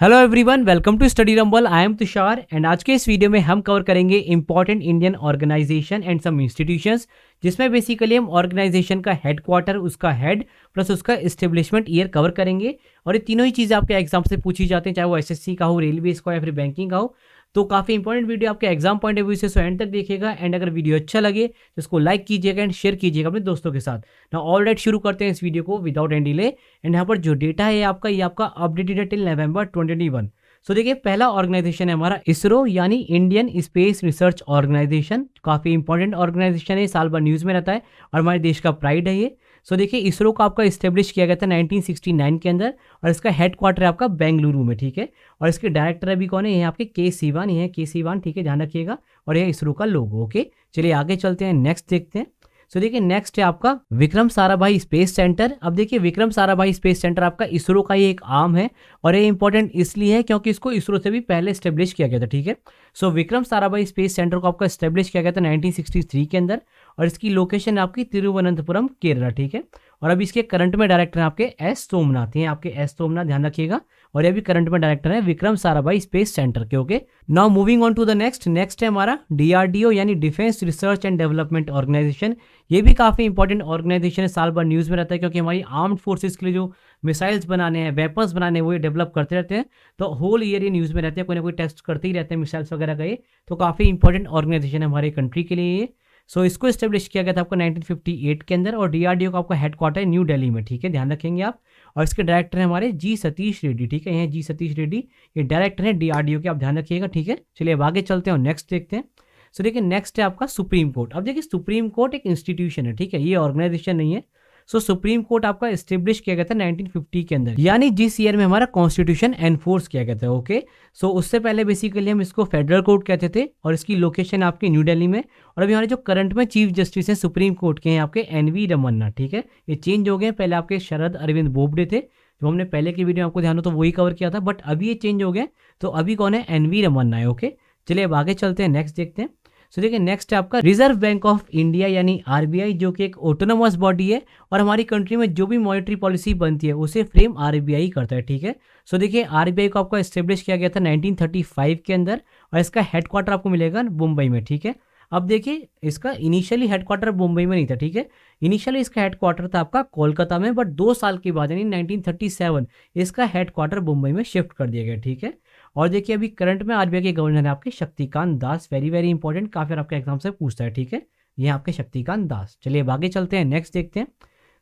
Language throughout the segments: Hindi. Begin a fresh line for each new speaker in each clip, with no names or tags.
Hello everyone, welcome to Study Rumble. I am Tushar and आज के इस वीडियो में हम कवर करेंगे important Indian organisation and some institutions, जिसमें बेसिकली हम ऑर्गेनाइजेशन का हेडक्वार्टर, उसका हेड प्लस उसका एस्टेब्लिशमेंट ईयर कवर करेंगे। और ये तीनों ही चीज़ें आपके एग्जाम से पूछी जाती हैं, चाहे वो एसएससी का हो, रेलवे का हो या फिर बैंकिंग का हो। तो काफ़ी इंपॉर्टेंट वीडियो आपके एग्जाम पॉइंट ऑफ व्यू से, सो एंड तक देखिएगा। एंड अगर वीडियो अच्छा लगे तो इसको लाइक कीजिएगा एंड शेयर कीजिएगा अपने दोस्तों के साथ। ना ऑल राइट, शुरू करते हैं इस वीडियो को विदाउट एनी डिले। एंड यहाँ पर जो डेटा है ये आपका अपडेटेड है टिल नवंबर 2021। सो देखिए, पहला ऑर्गेनाइजेशन है हमारा इसरो, यानी इंडियन स्पेस रिसर्च ऑर्गेनाइजेशन। काफ़ी इंपॉर्टेंट ऑर्गेनाइजेशन है, साल भर न्यूज़ में रहता है और हमारे देश का प्राइड है ये। सो देखिए, इसरो को आपका इस्टेब्लिश किया गया था 1969 के अंदर और इसका हेडक्वार्टर है आपका बेंगलुरु में, ठीक है। और इसके डायरेक्टर अभी कौन है? ये आपके के सिवान, ये है के सिवान, ठीक है, ध्यान रखिएगा। और यह इसरो का लोगो। ओके, चलिए आगे चलते हैं, नेक्स्ट देखते हैं। सो देखिए, नेक्स्ट है आपका विक्रम साराभाई स्पेस सेंटर। अब देखिए, विक्रम साराभाई स्पेस सेंटर आपका इसरो का ही एक आर्म है और ये इंपॉर्टेंट इसलिए है क्योंकि इसको इसरो से भी पहले स्टेब्लिश किया गया था, ठीक है। सो विक्रम साराभाई स्पेस सेंटर को आपका स्टेब्लिश किया गया था 1963 के अंदर और इसकी लोकेशन आपकी तिरुवनंतपुरम, केरला, ठीक है। और अभी इसके करंट में डायरेक्टर हैं आपके एस सोमनाथ, हैं आपके एस सोमनाथ, ध्यान रखिएगा। और ये भी करंट में डायरेक्टर है विक्रम साराभाई स्पेस सेंटर के। Okay, now moving on to the next है हमारा डीआरडीओ, यानी Defence Research and Development Organisation. ये भी काफ़ी इंपॉर्टेंट ऑर्गेनाइजेशन है, साल भर न्यूज़ में रहता है क्योंकि हमारी आर्म्ड फोर्सेस के लिए जो मिसाइल्स बनाने हैं, वेपन्स बनाने हैं, वो ये डेवलप करते रहते हैं। तो होल ईयर ये न्यूज़ में रहते हैं, कोई ना कोई टेस्ट करते ही रहते हैं मिसाइल्स वगैरह का ये। तो काफ़ी इंपॉर्टेंट ऑर्गेनाइजेशन है हमारे कंट्री के लिए ये। सो इसको इस्टेब्लिश किया गया था आपको 1958 के अंदर और डीआरडीओ का आपका हेडक्वार्टर है न्यू दिल्ली में, ठीक है, ध्यान रखेंगे आप। और इसके डायरेक्टर हैं हमारे जी सतीश रेड्डी, ठीक है, ये जी सतीश रेड्डी, ये डायरेक्टर हैं डीआरडीओ के, आप ध्यान रखिएगा, ठीक है। चलिए अब आगे चलते हैं और नेक्स्ट देखते हैं। सो देखिए, नेक्स्ट है आपका सुप्रीम कोर्ट। अब देखिए, सुप्रीम कोर्ट एक इंस्टीट्यूशन है, ठीक है, ये ऑर्गेनाइजेशन नहीं है। सो सुप्रीम कोर्ट आपका एस्टेब्लिश किया गया था 1950 के अंदर, यानी जिस ईयर में हमारा कॉन्स्टिट्यूशन एनफोर्स किया गया था। ओके, सो उससे पहले बेसिकली हम इसको फेडरल कोर्ट कहते थे और इसकी लोकेशन आपकी न्यू दिल्ली में। और अभी हमारे जो करंट में चीफ जस्टिस हैं सुप्रीम कोर्ट के हैं आपके एनवी रमन्ना, ठीक है। ये चेंज हो गए, पहले आपके शरद अरविंद बोबडे थे, जो हमने पहले की वीडियो में आपको ध्यान हो तो वही कवर किया था, बट अभी ये चेंज हो गए। तो अभी कौन है? एनवी रमन्ना है। ओके, चलिए अब आगे चलते हैं, नेक्स्ट देखते हैं। सो देखिए, नेक्स्ट है आपका रिजर्व बैंक ऑफ इंडिया, यानी आरबीआई, जो कि एक ऑटोनोमस बॉडी है और हमारी कंट्री में जो भी मॉनेटरी पॉलिसी बनती है उसे फ्रेम आरबीआई करता है, ठीक है। सो देखिए, आरबीआई को आपको एस्टेब्लिश किया गया था 1935 के अंदर और इसका हेडक्वार्टर आपको मिलेगा मुंबई में, ठीक है। अब देखिए, इसका इनिशियली हेडक्वार्टर मुंबई में नहीं था, ठीक है। इनिशियली इसका हेडक्वार्टर था आपका कोलकाता में, बट 2 साल के बाद यानी 1937 इसका हेडक्वार्टर मुंबई में शिफ्ट कर दिया गया, ठीक है। और देखिए, अभी करंट में आरबीआई के गवर्नर है आपके Shaktikanta Das, very very important, काफी आपके एग्जाम से पूछता है, ठीक है, ये आपके शक्तिकांत दास। चलिए अब आगे चलते हैं, नेक्स्ट देखते हैं।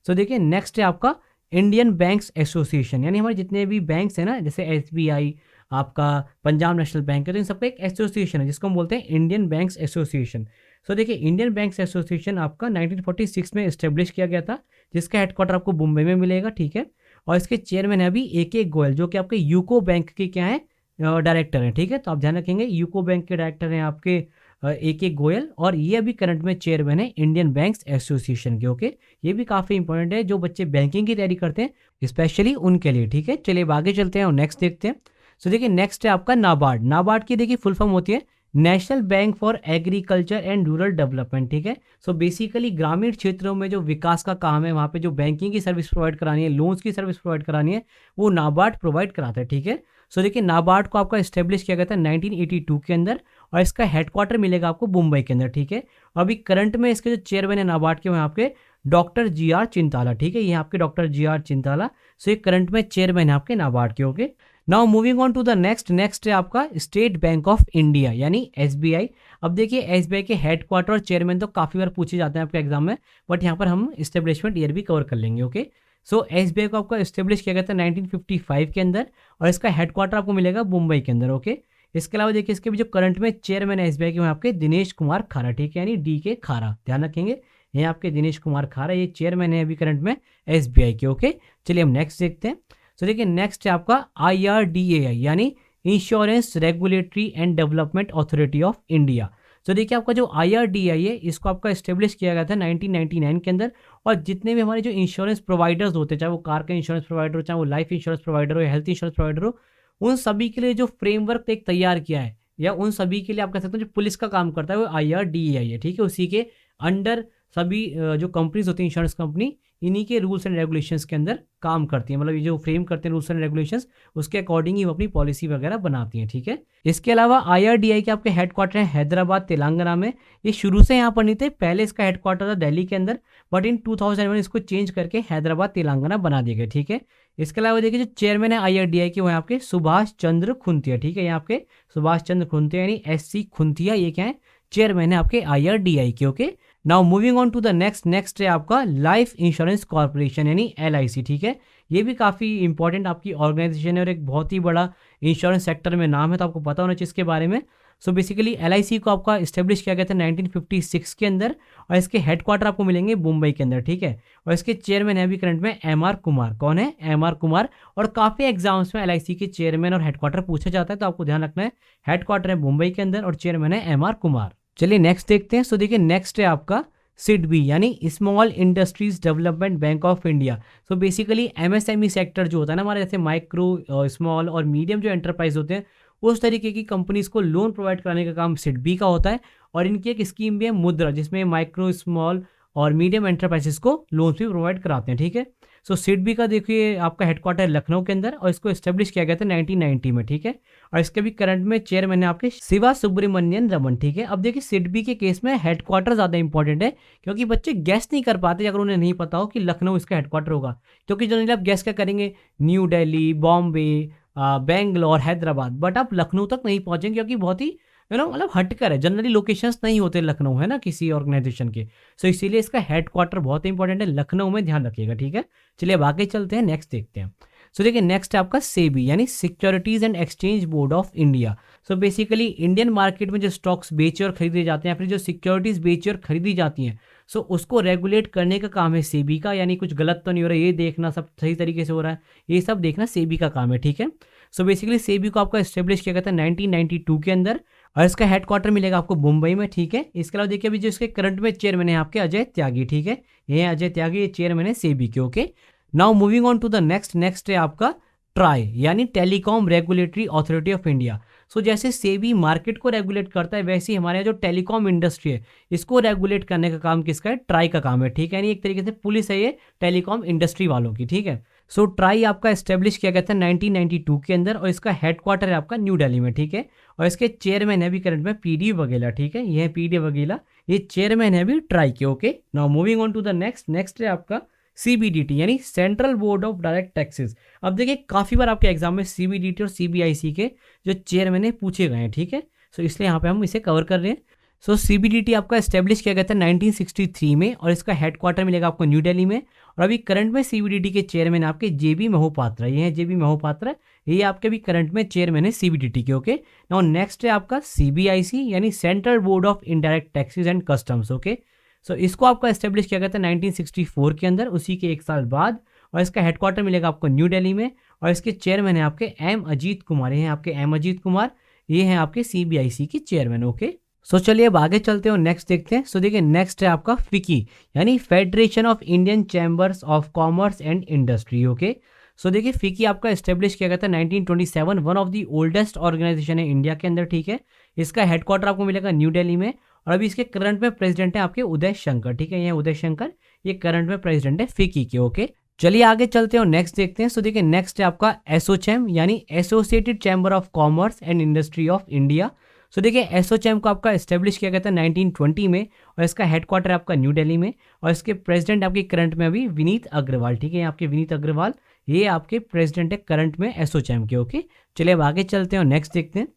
सो देखिए, नेक्स्ट है आपका इंडियन बैंक्स एसोसिएशन, यानी हमारे जितने भी बैंक्स हैं ना, जैसे एसबीआई, आपका पंजाब नेशनल बैंक है, तो इन सबका एक एसोसिएशन है जिसको हम बोलते हैं इंडियन बैंक्स एसोसिएशन। सो देखिए, इंडियन बैंक्स एसोसिएशन आपका 1946 में इस्टेब्लिश किया गया था, जिसका हेडक्वार्टर आपको मुंबई में मिलेगा, ठीक है। और इसके चेयरमैन है अभी ए गोयल, जो कि आपके यूको बैंक के क्या है, डायरेक्टर हैं, ठीक है। तो आप ध्यान रखेंगे, यूको बैंक के डायरेक्टर हैं आपके ए गोयल और ये अभी करंट में चेयरमैन है इंडियन बैंक्स एसोसिएशन के। ओके, ये भी काफ़ी इंपॉर्टेंट है जो बच्चे बैंकिंग की तैयारी करते हैं स्पेशली उनके लिए, ठीक है। चलिए अब आगे चलते हैं और नेक्स्ट देखते हैं। सो देखिए, नेक्स्ट है आपका नाबार्ड। नाबार्ड की देखिए फुल फॉर्म होती है national bank for agriculture and rural development, ठीक है। सो बेसिकली ग्रामीण क्षेत्रों में जो विकास का काम है, वहाँ पे जो बैंकिंग की सर्विस प्रोवाइड करानी है, लोन्स की सर्विस प्रोवाइड करानी है, वो नाबार्ड प्रोवाइड कराता है, ठीक है। सो देखिए, नाबार्ड को आपका इस्टेब्लिश किया गया था 1982 के अंदर और इसका हेडक्वार्टर मिलेगा आपको मुंबई के अंदर, ठीक है। और अभी करंट में इसके जो चेयरमैन है नाबार्ड के, वो आपके डॉक्टर जी आर चिंताला, ठीक है, ये आपके डॉक्टर जी आर चिंताला। सो ये करंट में चेयरमैन है आपके नाबार्ड के। Okay, now moving on to the next है आपका स्टेट बैंक ऑफ इंडिया, यानी एसबीआई। अब देखिए, एसबीआई के हेडक्वार्टर और चेयरमैन तो काफ़ी बार पूछे जाते हैं आपके एग्जाम में, बट यहाँ पर हम इस्टेब्लिशमेंट ईयर भी कवर कर लेंगे। ओके, सो एसबीआई को आपका इस्टेब्लिश किया गया था 1955 के अंदर और इसका हेडक्वार्टर आपको मिलेगा मुंबई के अंदर। ओके, इसके अलावा देखिए, इसके भी जो करंट में चेयरमैन है एसबीआई के, वहाँ आपके दिनेश कुमार खारा, ठीक है, यानी डी के खारा, ध्यान रखेंगे, ये आपके दिनेश कुमार खारा, ये चेयरमैन है अभी करंट में एसबीआई के। ओके, चलिए हम नेक्स्ट देखते हैं। सो देखिए, नेक्स्ट है आपका IRDAI, यानी insurance regulatory and development authority of India. So देखिए, आपका जो IRDAI है, इसको आपका इस्टेब्लिश किया गया था 1999 के अंदर और जितने भी हमारे जो इंश्योरेंस प्रोवाइडर्स होते हैं, चाहे वो कार का इंश्योरेंस प्रोवाइडर हो, चाहे वो लाइफ इंश्योरेंस प्रोवाइडर हो या हेल्थ इंश्योरेंस प्रोवाइडर हो, उन सभी के लिए जो फ्रेमवर्क एक तैयार किया है, या उन सभी के लिए आप कह सकते हो जो पुलिस का काम करता है, वो IRDAI है, ठीक है। उसी के अंडर सभी जो कंपनीज होती हैं इंश्योरेंस कंपनी, इन्हीं के रूल्स एंड रेगुलेशंस के अंदर काम करती हैं। मतलब ये जो फ्रेम करते हैं रूल्स एंड रेगुलेशंस, उसके अकॉर्डिंग ही वो अपनी पॉलिसी वगैरह बनाती हैं, ठीक है। इसके अलावा IRDAI के आपके हेडक्वार्टर हैं हैदराबाद तेलंगाना में। ये शुरू से यहाँ पर नहीं थे, पहले इसका हेडक्वार्टर था दिल्ली के अंदर, बट इन 2001 इसको चेंज करके हैदराबाद तेलंगाना बना दिया गया, ठीक है। इसके अलावा देखिए जो चेयरमैन है IRDAI के, वो है आपके सुभाष चंद्र खुंतिया, ठीक है। यहाँ आपके सुभाष चंद्र खुंतिया यानी SC खुंतिया, ये क्या है, चेयरमैन है आपके IRDAI के, okay. Now moving on to the next है आपका लाइफ इंश्योरेंस कॉर्पोरेशन यानी LIC, ठीक है। ये भी काफ़ी इंपॉर्टेंट आपकी ऑर्गेनाइजेशन है और एक बहुत ही बड़ा इंश्योरेंस सेक्टर में नाम है, तो आपको पता होना चाहिए इसके बारे में। सो बेसिकली LIC को आपका इस्टेब्लिश किया गया था 1956 के अंदर, और इसके हेडक्वार्टर आपको मिलेंगे मुंबई के अंदर, ठीक है। और इसके चेयरमैन है अभी करंट में MR कुमार। कौन है? MR कुमार। और काफ़ी एग्जाम्स में LIC के चेयरमैन और हेडक्वार्टर पूछा जाता है, तो आपको ध्यान रखना है हेडक्वार्टर है मुंबई के अंदर और चेयरमैन है MR कुमार। चलिए नेक्स्ट देखते हैं। सो देखिए नेक्स्ट है आपका SIDBI यानी small industries development bank of India. So basically MSME sector जो होता है ना हमारे, जैसे माइक्रो स्मॉल और मीडियम जो एंटरप्राइज होते हैं, उस तरीके की कंपनीज को लोन प्रोवाइड कराने का काम SIDBI का होता है। और इनकी एक स्कीम भी है मुद्रा, जिसमें माइक्रो स्मॉल और मीडियम एंटरप्राइजेस को लोन भी प्रोवाइड कराते हैं, ठीक है। सो SIDBI का देखिए आपका हेडक्वार्टर लखनऊ के अंदर, और इसको एस्टेब्लिश किया गया था 1990 में, ठीक है। और इसके भी करंट में चेयरमैन है आपके शिवा सुब्रमण्यन रमन, ठीक है। अब देखिए SIDBI के केस में हेडक्वार्टर ज़्यादा इंपॉर्टेंट है, क्योंकि बच्चे गैस नहीं कर पाते अगर उन्हें नहीं पता हो कि लखनऊ इसका हेडक्वार्टर होगा। क्योंकि जनरली आप गैस क्या करेंगे, न्यू दिल्ली, बॉम्बे, बेंगलोर, हैदराबाद, बट आप लखनऊ तक नहीं पहुंचेंगे, क्योंकि बहुत ही मतलब हटकर है, जनरली लोकेशंस नहीं होते लखनऊ, है ना, किसी ऑर्गेनाइजेशन के। सो इसीलिए इसका हेडक्वार्टर बहुत इंपॉर्टेंट है, लखनऊ में, ध्यान रखिएगा, ठीक है। चलिए अब आगे चलते हैं, नेक्स्ट देखते हैं। सो देखिए नेक्स्ट है आपका SEBI यानी securities and exchange board of India. So basically Indian market में जो स्टॉक्स बेचे और खरीदे जाते हैं, फिर जो सिक्योरिटीज बेची और खरीदी जाती हैं, सो उसको रेगुलेट करने का काम है SEBI का। यानी कुछ गलत तो नहीं हो रहा है, ये देखना सब सही तरीके से हो रहा है, ये सब देखना SEBI का काम है, ठीक है। सो बेसिकली SEBI को आपका एस्टेब्लिश किया गया था 1992 के अंदर, और इसका हेडक्वार्टर मिलेगा आपको मुंबई में, ठीक है। इसके अलावा देखिए अभी जो इसके करंट में चेयरमैन है आपके अजय त्यागी, ठीक है। ये अजय त्यागी, ये चेयरमैन है SEBI के, okay. Now moving on to the next है आपका ट्राई यानी telecom regulatory authority of India. So जैसे SEBI मार्केट को रेगुलेट करता है, वैसे ही हमारे यहाँ जो टेलीकॉम इंडस्ट्री है, इसको रेगुलेट करने का काम किसका है? ट्राई का काम है, ठीक है। यानी एक तरीके से पुलिस है ये टेलीकॉम इंडस्ट्री वालों की, ठीक है। सो ट्राई आपका एस्टेब्लिश किया गया था 1992 के अंदर, और इसका हेडक्वार्टर है आपका न्यू दिल्ली में, ठीक है। और इसके चेयरमैन है अभी करंट में PD वगैरह, ठीक है। ये है PD वगैरह, ये चेयरमैन है अभी ट्राई के, okay. Now moving on to the next है आपका CBDT यानी central board of Direct Taxes. अब देखिए काफ़ी बार आपके एग्जाम में CBDT और CBIC के जो चेयरमैन है पूछे गए हैं, ठीक है। सो इसलिए यहाँ पे हम इसे कवर कर रहे हैं। सो CBDT आपका एस्टेब्लिश किया गया था 1963 में, और इसका हेडक्वार्टर मिलेगा आपको न्यू दिल्ली में। और अभी करंट में CBDT के चेयरमैन आपके JB मोहोपात्रा, ये हैं JB मोहोपात्रा, ये आपके भी करंट में चेयरमैन है CBDT के, ओके। नाउ नेक्स्ट है आपका CBIC यानी central board of indirect taxes and customs, okay. So इसको आपका एस्टेब्लिश किया गया था 1964 के अंदर, उसी के एक साल बाद। और इसका हेडक्वार्टर मिलेगा आपको न्यू दिल्ली में, और इसके चेयरमैन है आपके M अजीत कुमार, ये हैं आपके M अजीत कुमार, ये हैं आपके CBIC के चेयरमैन, ओके। सो चलिए अब आगे चलते हैं और नेक्स्ट देखते हैं। सो देखिए नेक्स्ट है आपका FICCI यानी federation of Indian chambers of commerce and industry, okay. So देखिए FICCI आपका एस्टेब्लिश किया गया था 1927, one of the oldest organization है इंडिया के अंदर, ठीक है। इसका हेडक्वार्टर आपको मिलेगा न्यू दिल्ली में, और अभी इसके करंट में प्रेसिडेंट है आपके उदय शंकर, ठीक है। ये उदय शंकर, ये करंट में प्रेसिडेंट है FICCI के, ओके। चलिए आगे चलते हैं और नेक्स्ट देखते हैं। सो देखिए नेक्स्ट है आपका एसोचैम यानी associated chamber of commerce and industry of India. So देखिए एसोचैम को आपका एस्टेब्लिश किया गया था 1920 में, और इसका हेडक्वार्टर आपका न्यू दिल्ली में, और इसके प्रेसिडेंट आपके करंट में अभी विनीत अग्रवाल, ठीक है। आपके विनीत अग्रवाल, ये आपके प्रेसिडेंट है करंट में एसोचैम के, ओके। चलिए अब आगे चलते हैं और नेक्स्ट देखते हैं।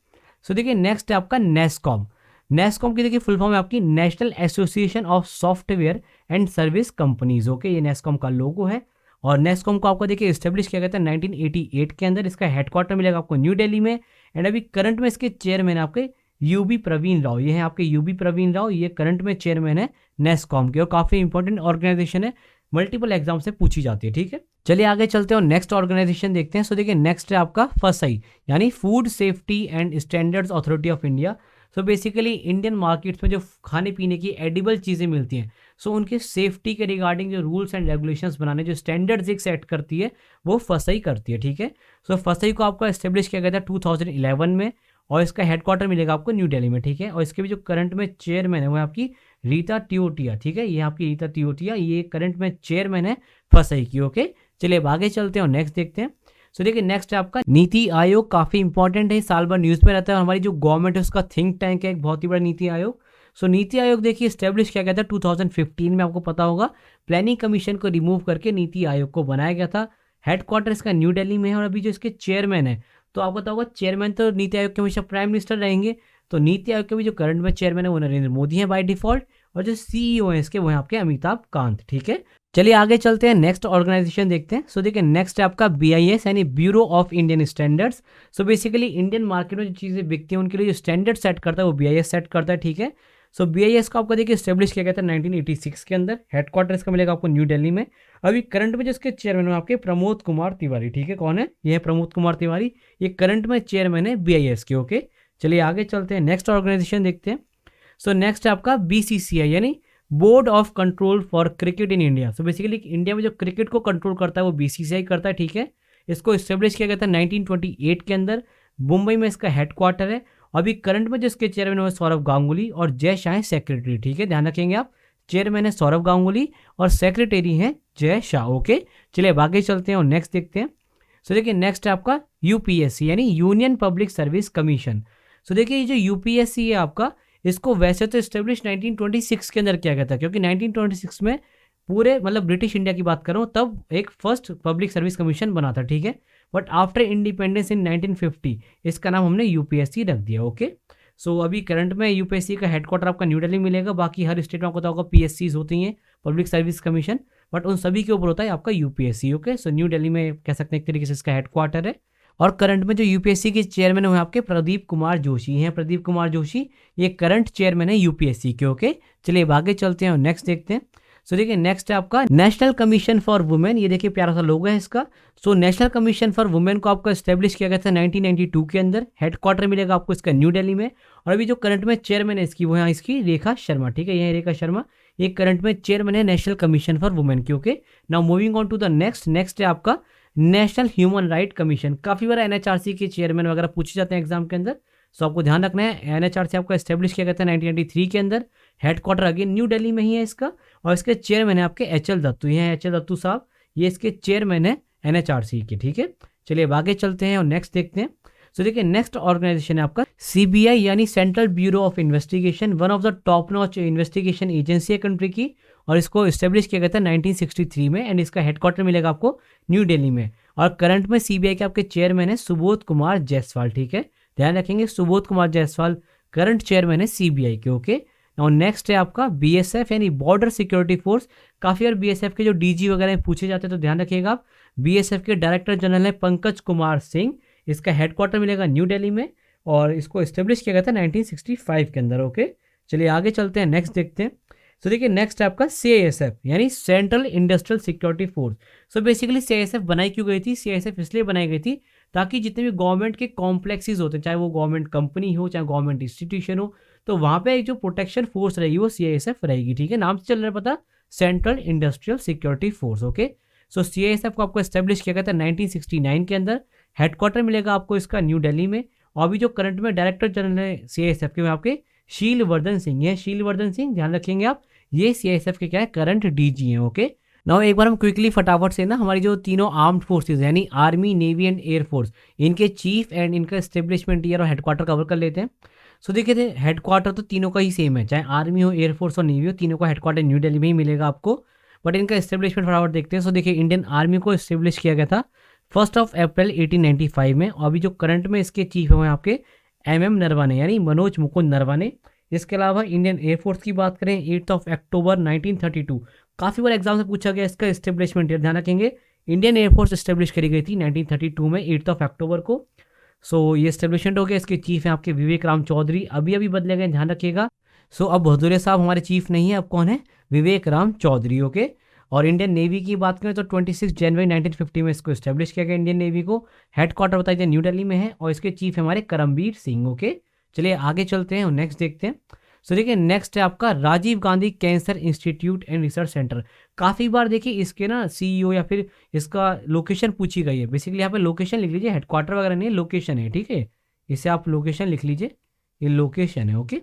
सो देखिए नेक्स्ट है आपका नेस्कॉम। नेस्कॉम की देखिए फुल फॉर्म है आपकी national association of software and service companies, okay. ये नेस्कॉम का लोगो है, और नेस्कॉम को आपको देखिए एस्टेब्लिश किया गया था 1988 के अंदर। इसका हेडक्वार्टर मिलेगा आपको न्यू दिल्ली में, एंड अभी करंट में इसके चेयरमैन आपके UB प्रवीण राव, ये हैं आपके UB प्रवीण राव, ये करंट में चेयरमैन है नेस्कॉम के, और काफ़ी इंपॉर्टेंट ऑर्गेनाइजेशन है, मल्टीपल एग्जाम से पूछी जाती है, ठीक है। चलिए आगे चलते हैं और नेक्स्ट ऑर्गेनाइजेशन देखते हैं। सो देखिए नेक्स्ट है आपका FSSAI यानी food safety and standards authority of India. So basically Indian markets में जो खाने पीने की एडिबल चीज़ें मिलती हैं, सो उनके सेफ्टी के रिगार्डिंग जो रूल्स एंड रेगुलेशंस बनाने, जो स्टैंडर्ड्स एक सेट करती है, वो FSSAI करती है, ठीक है। सो FSSAI को आपको एस्टेब्लिश किया गया था 2011 में, और इसका हेडक्वार्टर मिलेगा आपको न्यू दिल्ली में, ठीक है। और इसके भी जो करंट में चेयरमैन है वो आपकी रीता टियोटिया, ठीक है, ये आपकी रीता टियोटिया, ये करंट में चेयरमैन है फसई की। ओके, चलिए अब आगे चलते हैं और नेक्स्ट देखते हैं। सो देखिए नेक्स्ट है आपका नीति आयोग, काफी इंपॉर्टेंट है, साल भर न्यूज में रहता है, और हमारी जो गवर्नमेंट है उसका थिंक टैंक है, एक बहुत ही बड़ा नीति आयोग। सो नीति आयोग देखिए स्टेब्लिश किया गया था 2015 में, आपको पता होगा, प्लानिंग कमीशन को रिमूव करके नीति आयोग को बनाया गया था। हेडक्वार्टर इसका न्यू दिल्ली में है, और अभी जो इसके चेयरमैन है, तो आपको पता होगा चेयरमैन तो नीति आयोग के हमेशा प्राइम मिनिस्टर रहेंगे, तो नीति आयोग के भी जो करंट में चेयरमैन है वो नरेंद्र मोदी है बाय डिफॉल्ट, और जो सीईओ है इसके वो है आपके अमिताभ कांत। ठीक है, चलिए आगे चलते हैं, नेक्स्ट ऑर्गेनाइजेशन देखते हैं। सो देखिए नेक्स्ट है आपका BIS यानी bureau of Indian standards. So basically Indian market में जो चीज़ें बिकती हैं उनके लिए जो स्टैंडर्ड सेट करता है वो BIS सेट करता है। ठीक है, सो BIS को आपको देखिए स्टेब्लिश किया गया था 1986 के अंदर। हेडक्वार्टर इसका मिलेगा आपको न्यू दिल्ली में। अभी करंट में जो इसके चेयरमैन है आपके प्रमोद कुमार तिवारी। ठीक है, कौन है ये? है प्रमोद कुमार तिवारी, ये करंट में चेयरमैन है BIS के। ओके, चलिए आगे चलते हैं, नेक्स्ट ऑर्गेनाइजेशन देखते हैं। सो नेक्स्ट है आपका BCCI यानी board of control for cricket in India. So basically India में जो क्रिकेट को कंट्रोल करता है वो BCCI करता है। ठीक है, इसको स्टेब्लिश किया गया था 1928 के अंदर, मुंबई में इसका हेडक्वार्टर है। अभी करंट में जो इसके चेयरमैन है सौरभ गांगुली, और जय शाह सेक्रेटरी। ठीक है, ध्यान रखेंगे आप, चेयरमैन है सौरभ गांगुली और सेक्रेटरी हैं जय शाह। ओके, चलिए अब आगे चलते हैं और नेक्स्ट देखते हैं। सो देखिए नेक्स्ट है आपका UPSC यानी यूनियन पब्लिक सर्विस कमीशन। सो देखिए ये जो UPSC है आपका, इसको वैसे तो स्टेब्लिश 1926 के अंदर किया गया था, क्योंकि 1926 में पूरे मतलब ब्रिटिश इंडिया की बात कर रहा हूँ, तब एक फर्स्ट पब्लिक सर्विस कमीशन बना था। ठीक है, बट आफ्टर इंडिपेंडेंस इन 1950 इसका नाम हमने UPSC रख दिया। ओके, सो अभी करंट में UPSC का हेडक्वार्टर आपका न्यू दिल्ली मिलेगा। बाकी हर स्टेट में आपको पता होगा PSCs होती हैं, पब्लिक सर्विस कमीशन, बट उन सभी के ऊपर होता है आपका UPSC। Okay, so new Delhi में कह सकते हैं एक तरीके से इसका हेडक्वार्टर है। और करंट में जो UPSC के चेयरमैन हुए आपके प्रदीप कुमार जोशी हैं। प्रदीप कुमार जोशी ये करंट चेयरमैन है UPSC के। ओके, चलिए आगे चलते हैं और नेक्स्ट देखते हैं। सो देखिए नेक्स्ट है आपका नेशनल कमीशन फॉर वुमेन। ये देखिए प्यारा सा लोगो है इसका। So national Commission for women को आपको स्टेब्लिश किया गया था 1992 के अंदर। हेडक्वार्टर मिलेगा आपको इसका न्यू दिल्ली में, और अभी जो करंट में चेयरमैन है इसकी वो है इसकी रेखा शर्मा। ठीक है, ये रेखा शर्मा, ये करंट में चेयरमैन है नेशनल कमीशन फॉर वुमेन की। Okay, now moving on to the next है आपका नेशनल ह्यूमन राइट कमीशन। काफी बार NHRC के चेयरमैन वगैरह पूछे जाते हैं एग्जाम के अंदर, सो आपको ध्यान रखना है। NHRC आपका स्टेब्लिश किया गया था 1993 के अंदर। हेडक्वार्टर अगेन न्यू दिल्ली में ही है इसका, और इसके चेयरमैन है आपके HL दत्तू। ये हैं HL दत्तू साहब, ये इसके चेयरमैन है NHRC के। ठीक है, चलिए आगे चलते हैं और नेक्स्ट देखते हैं। सो देखिए नेक्स्ट ऑर्गेनाइजेशन है आपका CBI यानी central bureau of investigation, one of the top notch investigation agency है कंट्री की, और इसको स्टेब्लिश किया गया था 1963 में, एंड इसका हेडक्वार्टर मिलेगा आपको न्यू दिल्ली में। और करंट में CBI के आपके चेयरमैन है सुबोध कुमार जायसवाल। ठीक है, ध्यान रखेंगे सुबोध कुमार जायसवाल करंट चेयरमैन है CBI के। ओके, और नेक्स्ट है आपका BSF यानी बॉर्डर सिक्योरिटी फोर्स। काफी बार BSF के जो DG वगैरह पूछे जाते हैं, तो ध्यान रखिएगा आप, BSF के डायरेक्टर जनरल है पंकज कुमार सिंह। इसका हेडक्वार्टर मिलेगा न्यू दिल्ली में, और इसको स्टेब्लिश किया गया था 1965 के अंदर। ओके, चलिए आगे चलते हैं, नेक्स्ट देखते हैं। सो देखिए नेक्स्ट है आपका CISF यानी central industrial security force. So basically CISF बनाई क्यों गई थी? CISF इसलिए बनाई गई थी ताकि जितने भी गवर्नमेंट के कॉम्प्लेक्सेस होते हैं, चाहे वो गवर्नमेंट कंपनी हो चाहे गवर्नमेंट इंस्टीट्यूशन हो, तो वहाँ पे एक जो प्रोटेक्शन फोर्स रहेगी वो CISF रहेगी। ठीक है, नाम से चल रहा है पता, central industrial security force. Okay, so CISF को आपको एस्टेब्लिश किया गया था 1969 के अंदर। हेडक्वार्टर मिलेगा आपको इसका न्यू दिल्ली में, और अभी जो करंट में डायरेक्टर जनरल है CISF के आपके शीलवर्धन सिंह है। शीलवर्धन सिंह, ध्यान रखेंगे आप, ये CISF के क्या है करंट DG हैं। ओके, नाउ एक बार हम क्विकली फटाफट से ना हमारी जो तीनों आर्म्ड फोर्सेज यानी आर्मी, नेवी एंड एयरफोर्स, इनके चीफ एंड इनका एस्टेब्लिशमेंट ईयर और हेडक्वार्टर कवर कर लेते हैं। सो देखिए हेडक्वार्टर तो तीनों का ही सेम है, चाहे आर्मी हो, एयरफोर्स और नेवी हो, तीनों का हेडक्वार्टर न्यू दिल्ली में ही मिलेगा आपको, बट इनका एस्टेब्लिशमेंट फटाफट देखते हैं। सो देखिए इंडियन आर्मी को एस्टेब्लिश किया गया था 1 अप्रैल 1895 में, और अभी जो करंट में इसके चीफ हैं आपके MM नरवाने यानी मनोज मुकुंद नरवाने। इसके अलावा इंडियन एयरफोर्स की बात करें 8 अक्टूबर 1932, काफ़ी बार एग्जाम से पूछा गया इसका एस्टेब्लिशमेंट ईयर, ध्यान रखेंगे इंडियन एयरफोर्स एस्टेब्लिश करी गई थी 1932 में 8 अक्टूबर को। सो ये एस्टेब्लिशमेंट हो गया। इसके चीफ हैं आपके विवेक राम चौधरी, अभी अभी बदले गए, ध्यान रखिएगा। सो अब भदौरिया साहब हमारे चीफ नहीं है, अब कौन है? विवेक राम चौधरी। ओके, और इंडियन नेवी की बात करें तो 26 जनवरी 1950 में इसको एस्टेब्लिश किया गया इंडियन नेवी को। हेडक्वार्टर बताइए न्यू दिल्ली में है, और इसके चीफ है हमारे करमबीर सिंह। ओके, चलिए आगे चलते हैं और नेक्स्ट देखते हैं। सो देखिए नेक्स्ट है आपका Rajiv Gandhi Cancer Institute and Research Centre. काफ़ी बार देखिए इसके ना CEO या फिर इसका लोकेशन पूछी गई है। बेसिकली यहाँ पे लोकेशन लिख लीजिए, हेडक्वार्टर वगैरह नहीं है, लोकेशन है। ठीक है, इसे आप लोकेशन लिख लीजिए, ये लोकेशन है। Okay,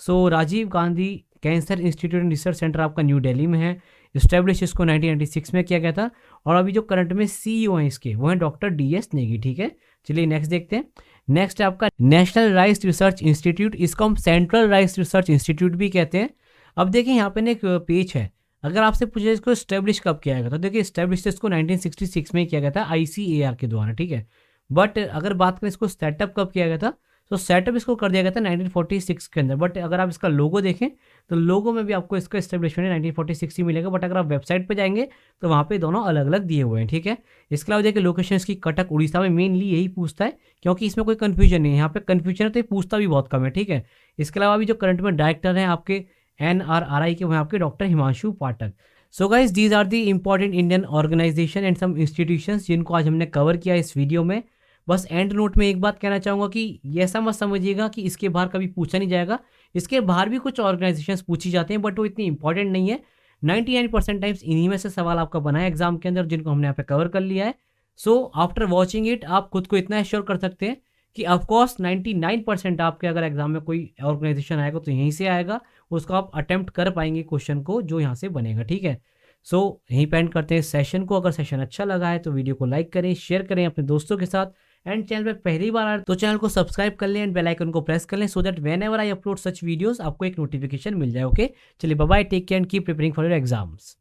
so Rajiv Gandhi Cancer Institute and Research Centre आपका न्यू दिल्ली में है। इस्टेब्लिश इसको 1996 में किया गया था। और अभी जो करंट में सीईओ हैं इसके वो हैं डॉक्टर डी.एस. नेगी। ठीक है, चलिए नेक्स्ट देखते हैं। नेक्स्ट है आपका नेशनल राइस रिसर्च इंस्टीट्यूट, इसको हम सेंट्रल राइस रिसर्च इंस्टीट्यूट भी कहते हैं। अब देखिए यहाँ पे ना एक पेज है, अगर आपसे पूछे इसको स्टेब्लिश कब किया गया, तो देखिए स्टेब्लिश इसको 1966 में किया गया था ICAR के द्वारा। ठीक है, बट अगर बात करें इसको सेटअप कब किया गया था, तो सेटअप इसको कर दिया गया था 1946 के अंदर। बट अगर आप इसका लोगो देखें तो लोगो में भी आपको इसका एस्टेब्लिशमेंट 1946 ही मिलेगा। बट अगर आप वेबसाइट पे जाएंगे तो वहाँ पे दोनों अलग अलग दिए हुए हैं। ठीक है, इसके अलावा देखिए लोकेशन इसकी कटक उड़ीसा में मेनली यही पूछता है, क्योंकि इसमें कोई कन्फ्यूजन नहीं है। यहाँ पे कन्फ्यूजन है तो ये पूछता भी बहुत कम है। ठीक है, इसके अलावा भी जो करंट में डायरेक्टर हैं आपके NRRI के, वो आपके doctor Himanshu Pathak. So guys these are the important Indian organisation and some institutions जिनको आज हमने कवर किया इस वीडियो में। बस एंड नोट में एक बात कहना चाहूँगा कि ये ऐसा मत समझिएगा कि इसके बाहर कभी पूछा नहीं जाएगा। इसके बाहर भी कुछ ऑर्गेनाइजेशंस पूछी जाते हैं, बट वो इतनी इंपॉर्टेंट नहीं है। 99% टाइम्स इन्हीं में से सवाल आपका बना है एग्जाम के अंदर, जिनको हमने यहाँ पे कवर कर लिया है। सो आफ्टर वॉचिंग इट आप खुद को इतना एश्योर कर सकते हैं कि ऑफकोर्स 99% आपके अगर एग्जाम में कोई ऑर्गेनाइजेशन आएगा तो यहीं से आएगा, उसको आप अटेम्प्ट कर पाएंगे क्वेश्चन को जो यहाँ से बनेगा। ठीक है, सो यहीं पे एंड करते हैं सेशन को। अगर सेशन अच्छा लगा है तो वीडियो को लाइक करें, शेयर करें अपने दोस्तों के साथ, एंड चैनल पे पहली बार आए तो चैनल को सब्सक्राइब कर लें एंड बेल आइकन को प्रेस कर लें, so that whenever I upload such videos आपको एक नोटिफिकेशन मिल जाए। ओके, चलिए bye bye, take care and keep preparing for your exams.